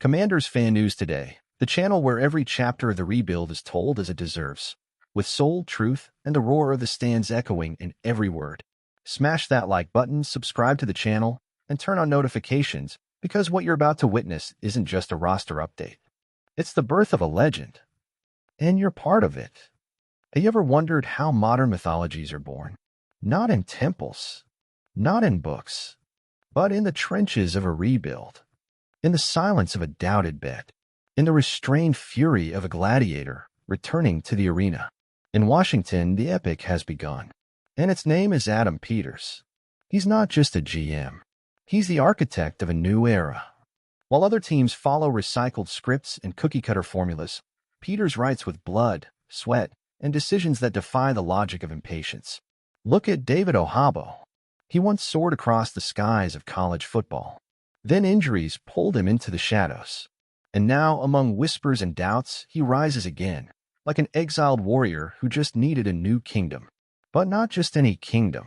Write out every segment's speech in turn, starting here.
Commanders Fan News Today, the channel where every chapter of the rebuild is told as it deserves, with soul, truth, and the roar of the stands echoing in every word. Smash that like button, subscribe to the channel, and turn on notifications, because what you're about to witness isn't just a roster update. It's the birth of a legend, and you're part of it. Have you ever wondered how modern mythologies are born? Not in temples, not in books, but in the trenches of a rebuild, in the silence of a doubted bet, in the restrained fury of a gladiator returning to the arena. In Washington, the epic has begun, and its name is Adam Peters. He's not just a GM. He's the architect of a new era. While other teams follow recycled scripts and cookie-cutter formulas, Peters writes with blood, sweat, and decisions that defy the logic of impatience. Look at David Ohabo. He once soared across the skies of college football. Then injuries pulled him into the shadows. And now, among whispers and doubts, he rises again, like an exiled warrior who just needed a new kingdom. But not just any kingdom.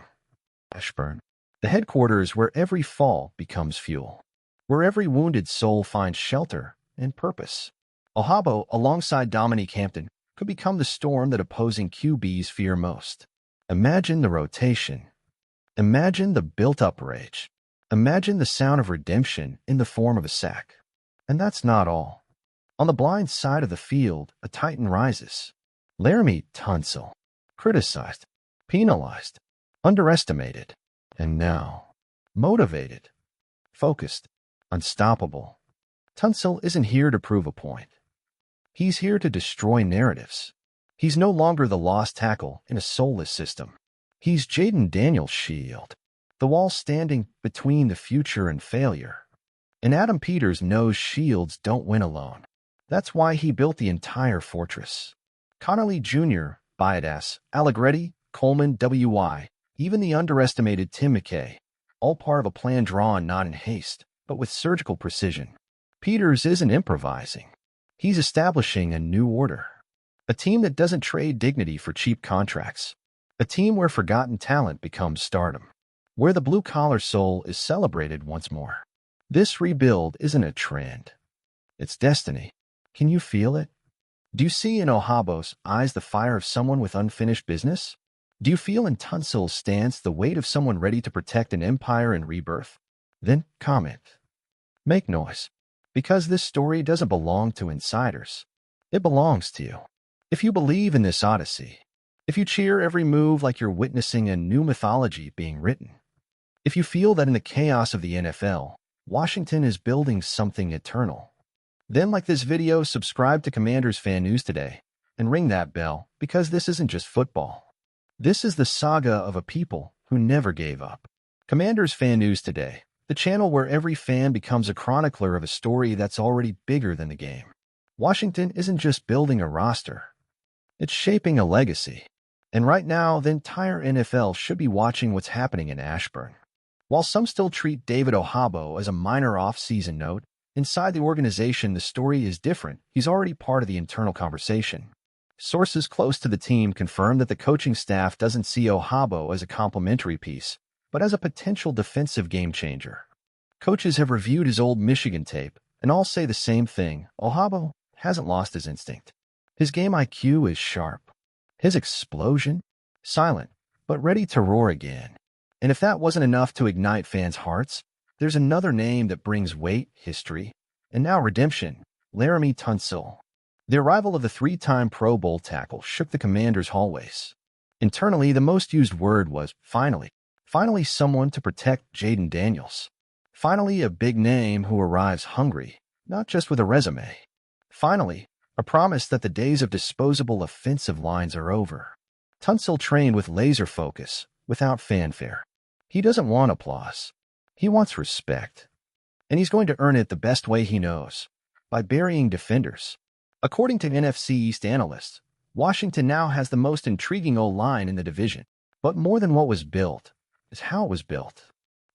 Ashburn, the headquarters where every fall becomes fuel, where every wounded soul finds shelter and purpose. Ohabo, alongside Dominique Hampton, could become the storm that opposing QBs fear most. Imagine the rotation. Imagine the built-up rage. Imagine the sound of redemption in the form of a sack. And that's not all. On the blind side of the field, a titan rises. Laramie Tunsil, criticized, penalized, underestimated, and now motivated, focused, unstoppable. Tunsil isn't here to prove a point. He's here to destroy narratives. He's no longer the lost tackle in a soulless system. He's Jaden Daniels' shield, the wall standing between the future and failure. And Adam Peters knows shields don't win alone. That's why he built the entire fortress. Connolly Jr., Biadas, Allegretti, Coleman, W.Y., even the underestimated Tim McKay, all part of a plan drawn not in haste, but with surgical precision. Peters isn't improvising. He's establishing a new order. A team that doesn't trade dignity for cheap contracts. A team where forgotten talent becomes stardom. Where the blue-collar soul is celebrated once more. This rebuild isn't a trend. It's destiny. Can you feel it? Do you see in Ohabo's eyes the fire of someone with unfinished business? Do you feel in Tunsil's stance the weight of someone ready to protect an empire in rebirth? Then comment. Make noise. Because this story doesn't belong to insiders. It belongs to you. If you believe in this odyssey, if you cheer every move like you're witnessing a new mythology being written, if you feel that in the chaos of the NFL, Washington is building something eternal, then like this video, subscribe to Commanders Fan News Today, and ring that bell, because this isn't just football. This is the saga of a people who never gave up. Commanders Fan News Today, the channel where every fan becomes a chronicler of a story that's already bigger than the game. Washington isn't just building a roster. It's shaping a legacy. And right now, the entire NFL should be watching what's happening in Ashburn. While some still treat David Ohabo as a minor off-season note, inside the organization the story is different. He's already part of the internal conversation. Sources close to the team confirm that the coaching staff doesn't see Ohabo as a complementary piece, but as a potential defensive game-changer. Coaches have reviewed his old Michigan tape, and all say the same thing. Ohabo hasn't lost his instinct. His game IQ is sharp. His explosion? Silent, but ready to roar again. And if that wasn't enough to ignite fans' hearts, there's another name that brings weight, history, and now redemption. Laramie Tunsil. The arrival of the three-time Pro Bowl tackle shook the Commanders' hallways. Internally, the most used word was finally. Finally, someone to protect Jaden Daniels. Finally, a big name who arrives hungry, not just with a resume. Finally, a promise that the days of disposable offensive lines are over. Tunsil trained with laser focus, without fanfare. He doesn't want applause. He wants respect. And he's going to earn it the best way he knows, by burying defenders. According to NFC East analysts, Washington now has the most intriguing O-line in the division. But more than what was built, is how it was built.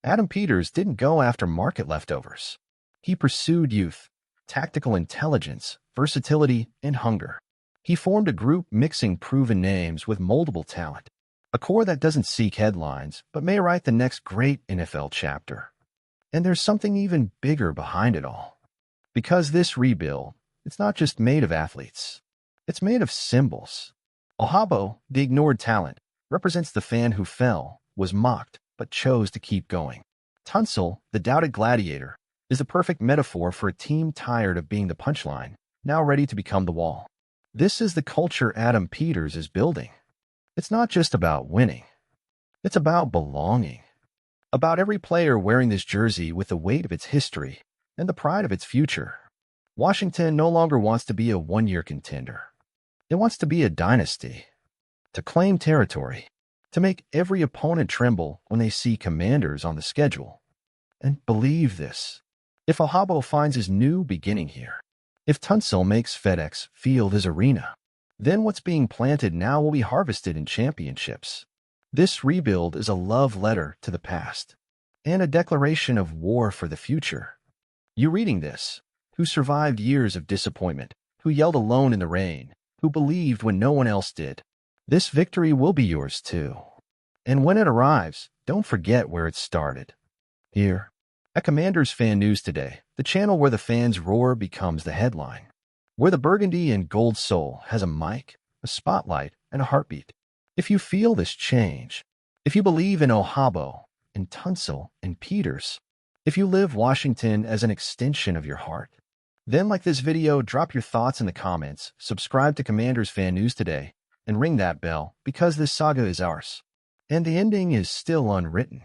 Adam Peters didn't go after market leftovers. He pursued youth, tactical intelligence, versatility, and hunger. He formed a group mixing proven names with moldable talent, a core that doesn't seek headlines but may write the next great NFL chapter. And there's something even bigger behind it all. Because this rebuild, it's not just made of athletes. It's made of symbols. Ohabo, the ignored talent, represents the fan who fell, was mocked, but chose to keep going. Tunsil, the doubted gladiator, is the perfect metaphor for a team tired of being the punchline, now ready to become the wall. This is the culture Adam Peters is building. It's not just about winning. It's about belonging. About every player wearing this jersey with the weight of its history and the pride of its future. Washington no longer wants to be a one-year contender. It wants to be a dynasty, to claim territory, to make every opponent tremble when they see Commanders on the schedule. And believe this, if Ohabo finds his new beginning here, if Tunsil makes FedEx Field his arena, then what's being planted now will be harvested in championships. This rebuild is a love letter to the past and a declaration of war for the future. You reading this, who survived years of disappointment, who yelled alone in the rain, who believed when no one else did, this victory will be yours too. And when it arrives, don't forget where it started. Here, at Commanders Fan News Today, the channel where the fans' roar becomes the headline, where the Burgundy and Gold soul has a mic, a spotlight, and a heartbeat. If you feel this change, if you believe in Ohabo, in Tunsil, and Peters, if you live Washington as an extension of your heart, then like this video, drop your thoughts in the comments, subscribe to Commanders Fan News Today, and ring that bell because this saga is ours. And the ending is still unwritten.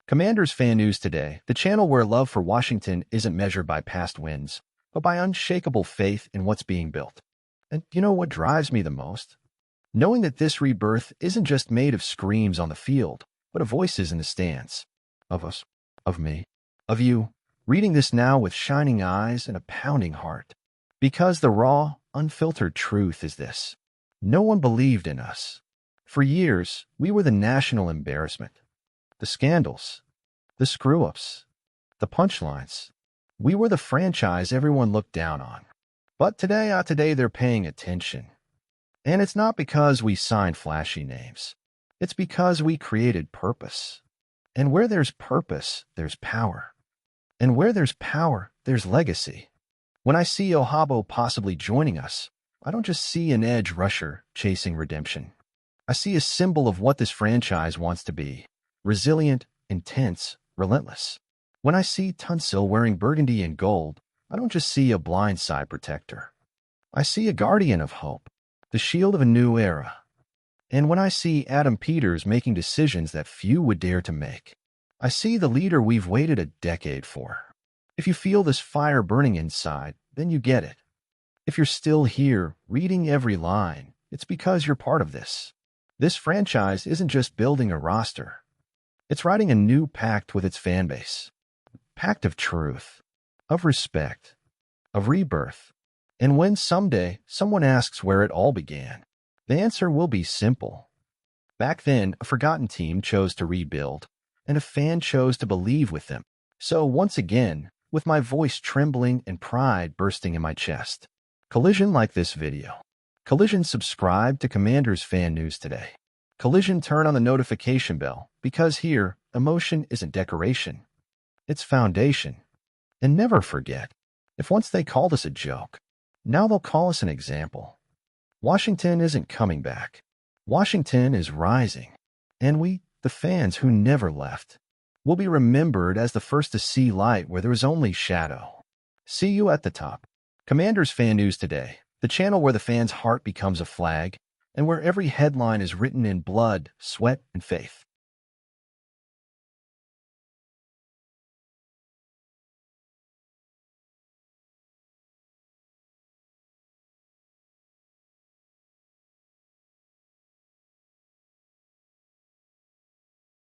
Commanders Fan News Today, the channel where love for Washington isn't measured by past wins, but by unshakable faith in what's being built. And you know what drives me the most? Knowing that this rebirth isn't just made of screams on the field, but of voices in the stands. Of us, of me, of you, reading this now with shining eyes and a pounding heart. Because the raw, unfiltered truth is this. No one believed in us. For years, we were the national embarrassment. The scandals, the screw-ups, the punchlines. We were the franchise everyone looked down on. But today they're paying attention. And it's not because we signed flashy names. It's because we created purpose. And where there's purpose, there's power. And where there's power, there's legacy. When I see Ohabo possibly joining us, I don't just see an edge rusher chasing redemption. I see a symbol of what this franchise wants to be. Resilient, intense, relentless. When I see Tunsil wearing burgundy and gold, I don't just see a blindside protector. I see a guardian of hope, the shield of a new era. And when I see Adam Peters making decisions that few would dare to make, I see the leader we've waited a decade for. If you feel this fire burning inside, then you get it. If you're still here, reading every line, it's because you're part of this. This franchise isn't just building a roster. It's writing a new pact with its fan base. Pact of truth, of respect, of rebirth. And when someday someone asks where it all began, the answer will be simple. Back then, a forgotten team chose to rebuild, and a fan chose to believe with them. So once again, with my voice trembling and pride bursting in my chest, collision like this video. Collision subscribe to Commanders Fan News Today. Collision turn on the notification bell, because here, emotion isn't decoration. It's foundation. And never forget, if once they called us a joke, now they'll call us an example. Washington isn't coming back. Washington is rising. And we, the fans who never left, will be remembered as the first to see light where there was only shadow. See you at the top. Commanders Fan News Today, the channel where the fan's heart becomes a flag and where every headline is written in blood, sweat, and faith.